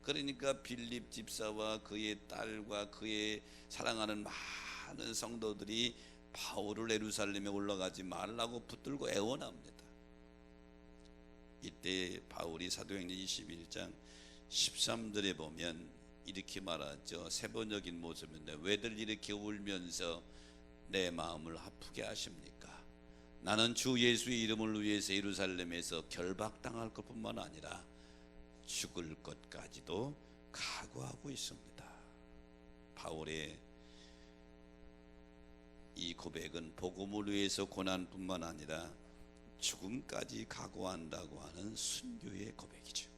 Speaker 4: 그러니까 빌립 집사와 그의 딸과 그의 사랑하는 많은 성도들이 바울을 예루살렘에 올라가지 말라고 붙들고 애원합니다. 이때 바울이 사도행전 21장 13절에 보면 이렇게 말하죠. 세번역인 모습인데 왜들 이렇게 울면서 내 마음을 아프게 하십니까? 나는 주 예수의 이름을 위해서 예루살렘에서 결박당할 것뿐만 아니라 죽을 것까지도 각오하고 있습니다. 바울의 이 고백은 복음을 위해서 고난뿐만 아니라 죽음까지 각오한다고 하는 순교의 고백이죠.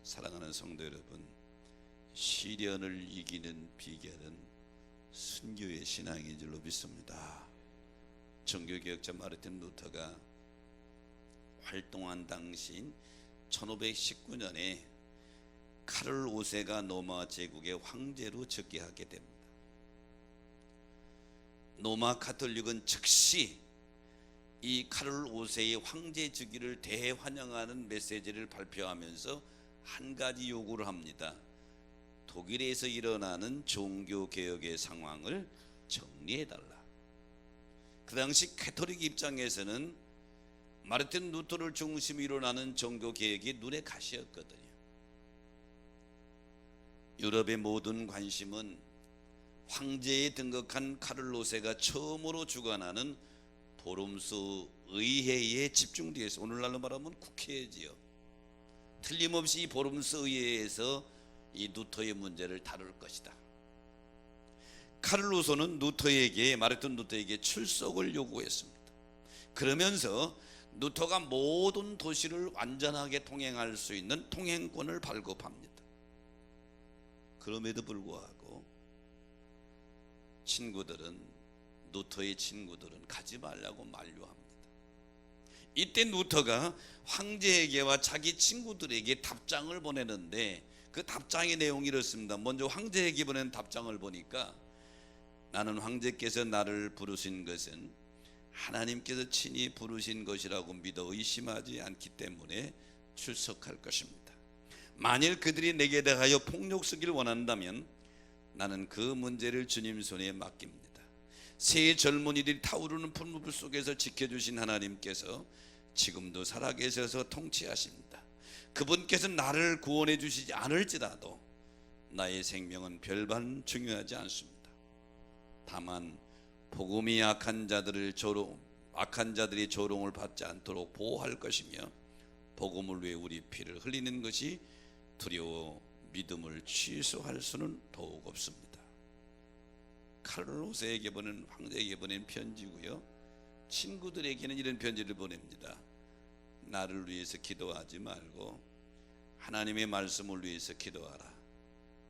Speaker 4: 사랑하는 성도 여러분, 시련을 이기는 비결은 순교의 신앙인 줄로 믿습니다. 정교개혁자 마르틴 루터가 활동한 당시인 1519년에 카를 5세가 로마 제국의 황제로 즉위하게 됩니다. 로마 가톨릭은 즉시 이 카를 5세의 황제 즉위를 대환영하는 메시지를 발표하면서 한 가지 요구를 합니다. 독일에서 일어나는 종교개혁의 상황을 정리해달라. 그 당시 가톨릭 입장에서는 마르틴 루터를 중심으로 일어나는 종교개혁이 눈에 가시였거든요. 유럽의 모든 관심은 황제에 등극한 카를로세가 처음으로 주관하는 보름스 의회에 집중되어 있어요. 오늘날로 말하면 국회지요. 틀림없이 이 보름스 의회에서 이 루터의 문제를 다룰 것이다. 카를로소는 마르틴 루터에게 출석을 요구했습니다. 그러면서 루터가 모든 도시를 완전하게 통행할 수 있는 통행권을 발급합니다. 그럼에도 불구하고 루터의 친구들은 가지 말라고 만류합니다. 이때 루터가 황제에게와 자기 친구들에게 답장을 보내는데 그 답장의 내용이 이렇습니다. 먼저 황제에게 보낸 답장을 보니까 나는 황제께서 나를 부르신 것은 하나님께서 친히 부르신 것이라고 믿어 의심하지 않기 때문에 출석할 것입니다. 만일 그들이 내게 대하여 폭력 쓰기를 원한다면 나는 그 문제를 주님 손에 맡깁니다. 새 젊은이들이 타오르는 풀무불 속에서 지켜주신 하나님께서 지금도 살아계셔서 통치하십니다. 그분께서 나를 구원해 주시지 않을지라도 나의 생명은 별반 중요하지 않습니다. 다만 복음이 악한 자들이 조롱을 받지 않도록 보호할 것이며 복음을 위해 우리 피를 흘리는 것이 두려워 믿음을 취소할 수는 더욱 없습니다. 카를로세에게 보낸 황제에게 보낸 편지고요. 친구들에게는 이런 편지를 보냅니다. 나를 위해서 기도하지 말고 하나님의 말씀을 위해서 기도하라.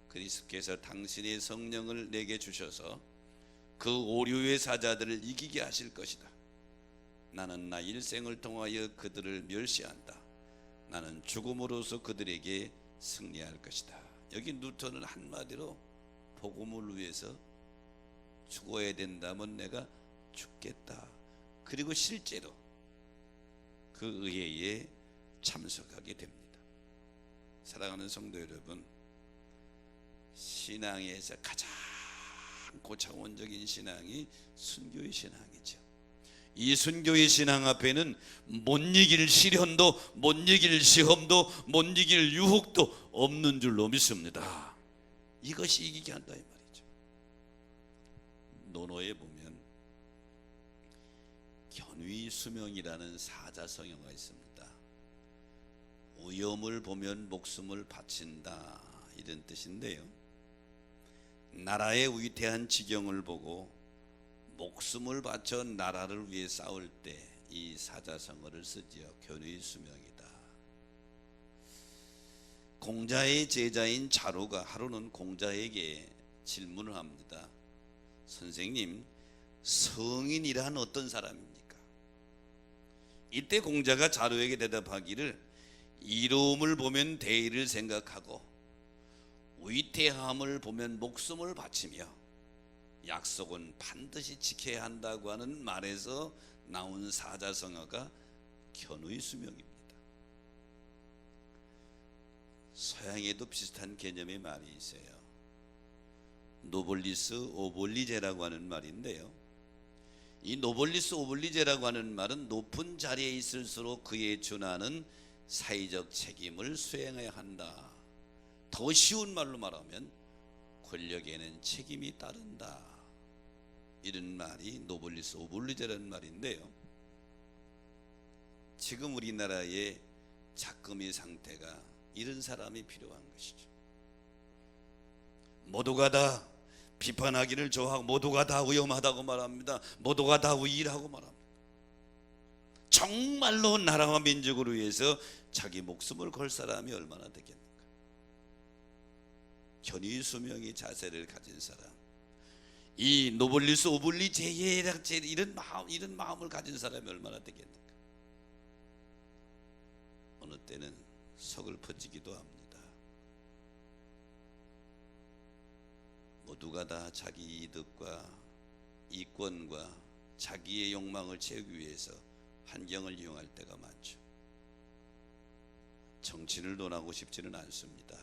Speaker 4: 그리스도께서 당신의 성령을 내게 주셔서 그 오류의 사자들을 이기게 하실 것이다. 나는 나 일생을 통하여 그들을 멸시한다. 나는 죽음으로써 그들에게 승리할 것이다. 여기 루터는 한마디로 복음을 위해서 죽어야 된다면 내가 죽겠다. 그리고 실제로 그 의회에 참석하게 됩니다. 사랑하는 성도 여러분, 신앙에서 가장 많고 차원적인 신앙이 순교의 신앙이죠. 이 순교의 신앙 앞에는 못 이길 시련도 못 이길 시험도 못 이길 유혹도 없는 줄로 믿습니다. 이것이 이기게 한다 이 말이죠. 논어에 보면 견위 수명이라는 사자성어가 있습니다. 위험을 보면 목숨을 바친다 이런 뜻인데요, 나라의 위태한 지경을 보고 목숨을 바쳐 나라를 위해 싸울 때 이 사자성어를 쓰지요. 견위 수명이다. 공자의 제자인 자로가 하루는 공자에게 질문을 합니다. 선생님, 성인이란 어떤 사람입니까? 이때 공자가 자로에게 대답하기를, 이로움을 보면 대의를 생각하고 위태함을 보면 목숨을 바치며 약속은 반드시 지켜야 한다고 하는 말에서 나온 사자성어가 견의 수명입니다. 서양에도 비슷한 개념의 말이 있어요. 노블리스 오블리제라고 하는 말인데요, 이 노블리스 오블리제라고 하는 말은 높은 자리에 있을수록 그에 준하는 사회적 책임을 수행해야 한다. 더 쉬운 말로 말하면 권력에는 책임이 따른다. 이런 말이 노블리스 오블리제라는 말인데요, 지금 우리나라의 작금의 상태가 이런 사람이 필요한 것이죠. 모두가 다 비판하기를 좋아하고 모두가 다 위험하다고 말합니다. 모두가 다 위일하고 말합니다. 정말로 나라와 민족을 위해서 자기 목숨을 걸 사람이 얼마나 되겠는가. 견위 수명의 자세를 가진 사람, 이 노블리스 오블리제의 이런 마음을 가진 사람이 얼마나 되겠는가. 어느 때는 서글퍼지기도 합니다. 모두가 다 자기 이득과 이권과 자기의 욕망을 채우기 위해서 환경을 이용할 때가 많죠. 정치를 논하고 싶지는 않습니다.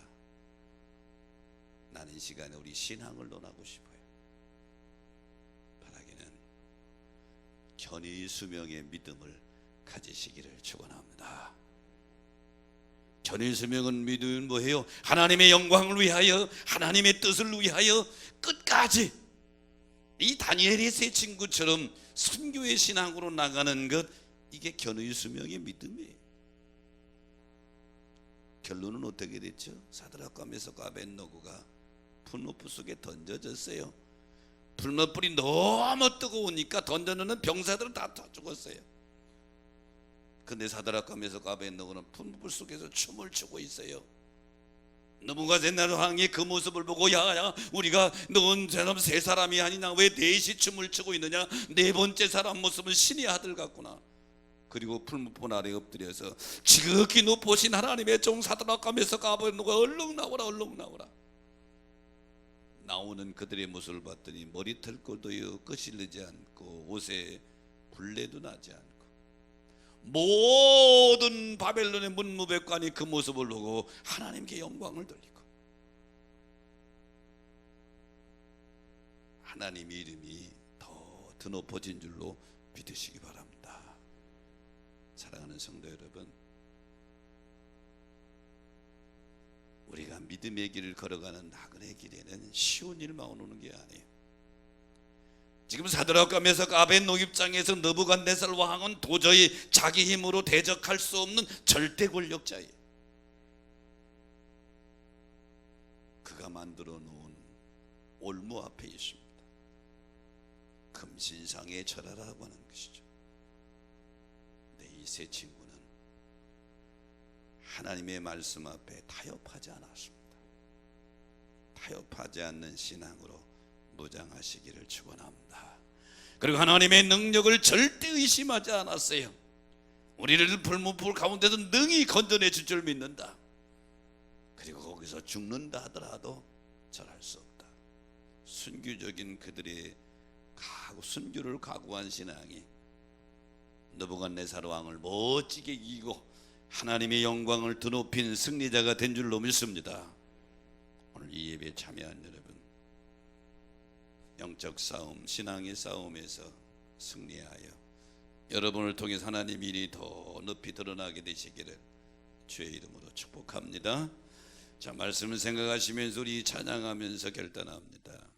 Speaker 4: 나는 이 시간에 우리 신앙을 논하고 싶어요. 바라기는 견위 수명의 믿음을 가지시기를 축원합니다. 견위 수명은 믿음은 뭐예요? 하나님의 영광을 위하여, 하나님의 뜻을 위하여 끝까지 이 다니엘의 세 친구처럼 순교의 신앙으로 나가는 것, 이게 견위 수명의 믿음이에요. 결론은 어떻게 됐죠? 사드락과 메삭과 아벳노고가 풀무불 속에 던져졌어요. 풀무불이 너무 뜨거우니까 던져놓는 병사들은 다 죽었어요. 근데 사드락과 메삭과 아벳노고는 풀무불 속에서 춤을 추고 있어요. 느부갓네살 왕이 그 모습을 보고, 야야, 우리가 넌 사람 세 사람이 아니냐, 왜 넷이 춤을 추고 있느냐, 네 번째 사람 모습은 신의 아들 같구나. 그리고 풀무불 아래 엎드려서 지극히 높으신 하나님의 종 사드락과 메삭과 아벳노고가 얼른 나오라, 얼른 나오라. 나오는 그들의 모습을 봤더니 머리털 꼴도 끄실리지 않고 옷에 불레도 나지 않고, 모든 바벨론의 문무백관이 그 모습을 보고 하나님께 영광을 돌리고, 하나님의 이름이 더 드높아진 줄로 믿으시기 바랍니다. 사랑하는 성도 여러분, 우리가 믿음의 길을 걸어가는 나그네 길에는 쉬운 일만 오는 게 아니에요. 지금 사드락과 메삭과 아벳노고 입장에서 느부갓네살 왕은 도저히 자기 힘으로 대적할 수 없는 절대 권력자예요. 그가 만들어 놓은 올무 앞에 있습니다. 금신상에 절하라고 하는 것이죠. 근데 이 세 친구는 하나님의 말씀 앞에 타협하지 않았습니다. 타협하지 않는 신앙으로 무장하시기를 축원합니다. 그리고 하나님의 능력을 절대 의심하지 않았어요. 우리를 불무불 가운데서 능히 건져내 줄 줄 믿는다. 그리고 거기서 죽는다 하더라도 절할 수 없다. 순교적인 그들의 순교를 각오한 신앙이 느부갓네살 왕을 멋지게 이기고 하나님의 영광을 드높인 승리자가 된 줄로 믿습니다. 오늘 이 예배에 참여한 여러분, 영적 싸움, 신앙의 싸움에서 승리하여 여러분을 통해서 하나님 일이 더 높이 드러나게 되시기를 주의 이름으로 축복합니다. 자, 말씀을 생각하시면서 우리 찬양하면서 결단합니다.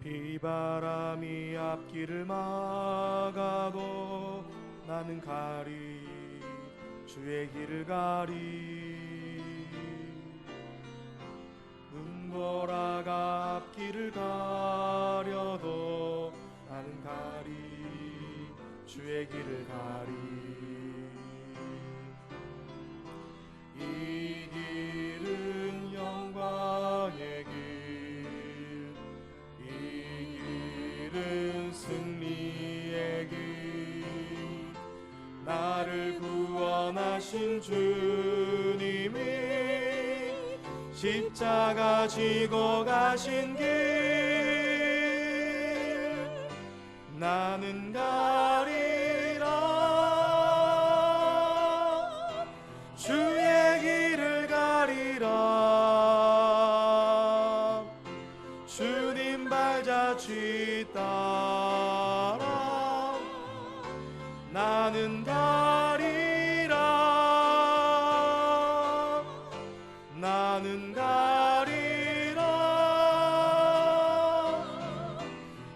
Speaker 1: 비바람이 앞길을 막아도 나는 가리 주의 길을 가리 눈보라가 앞길을 가려도 나는 가리 주의 길을 가리 이 길은 영광의 길 승리의 길 나를 구원하신 주님이 십자가 지고 가신 길 나는 가리라 주의 길을 가리라 주님 발자취 따라 나는 가리라 나는 가리라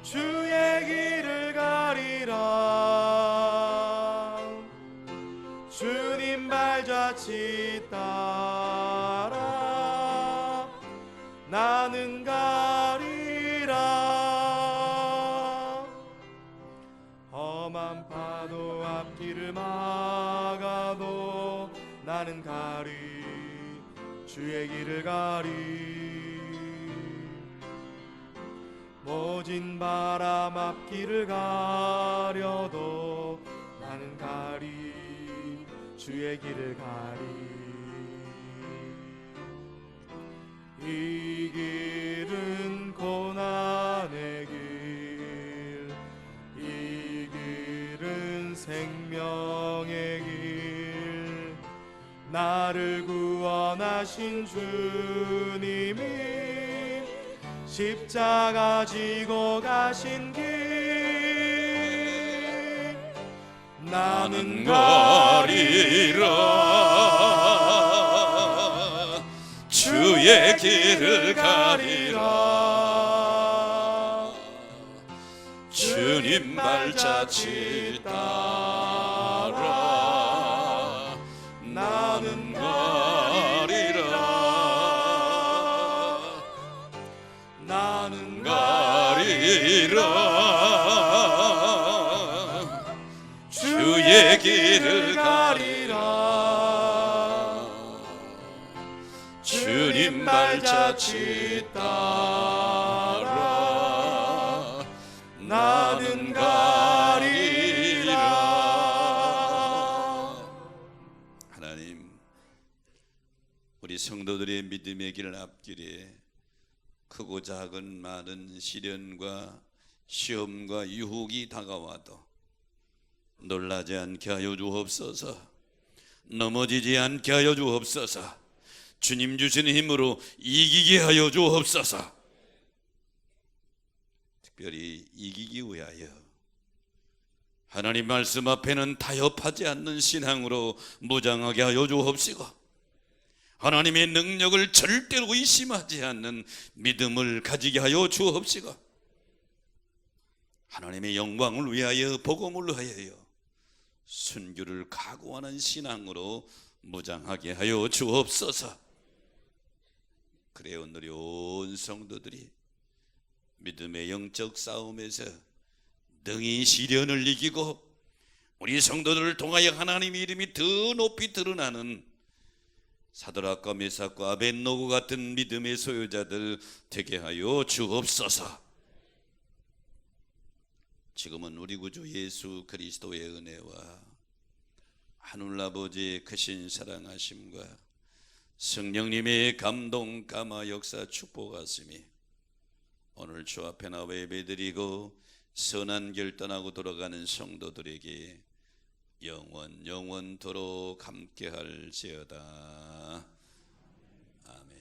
Speaker 1: 주의 길을 가리라 주님 발자취 따라 나는 가리라 험한 파도 앞길을 막아도 나는 가리 주의 길을 가리 모진 바람 앞길을 가려도 나는 가리 주의 길을 가리 이 길은 고난의 길, 이 길은 생명의 길, 나를 구원하신 주님이 십자가 지고 가신 길, 나는 가리라
Speaker 4: 주의 길을 가리라 주님 발자취 따라 나는 가리라
Speaker 1: 나는
Speaker 4: 가리라 주의 길을 가리라 주님 발자취 따라 나는 가리라. 하나님, 우리 성도들의 믿음의 길 앞길에 크고 작은 많은 시련과 시험과 유혹이 다가와도 놀라지 않게 하여 주옵소서. 넘어지지 않게 하여 주옵소서. 주님 주시는 힘으로 이기게 하여 주옵소서. 특별히 이기기 위하여 하나님 말씀 앞에는 타협하지 않는 신앙으로 무장하게 하여 주옵시고, 하나님의 능력을 절대로 의심하지 않는 믿음을 가지게 하여 주옵시고, 하나님의 영광을 위하여 복음을 위하여 순교를 각오하는 신앙으로 무장하게 하여 주옵소서. 그래 오늘의 온 성도들이 믿음의 영적 싸움에서 능히 시련을 이기고 우리 성도들을 통하여 하나님의 이름이 더 높이 드러나는 사드락과 메삭과 아벳노고 같은 믿음의 소유자들 되게 하여 주옵소서. 지금은 우리 구주 예수 그리스도의 은혜와 하늘 아버지의 크신 사랑하심과 성령님의 감동 감화 역사 축복하심이 오늘 주 앞에 나와 예배드리고 선한 결단하고 돌아가는 성도들에게 영원토록 함께할지어다. 아멘.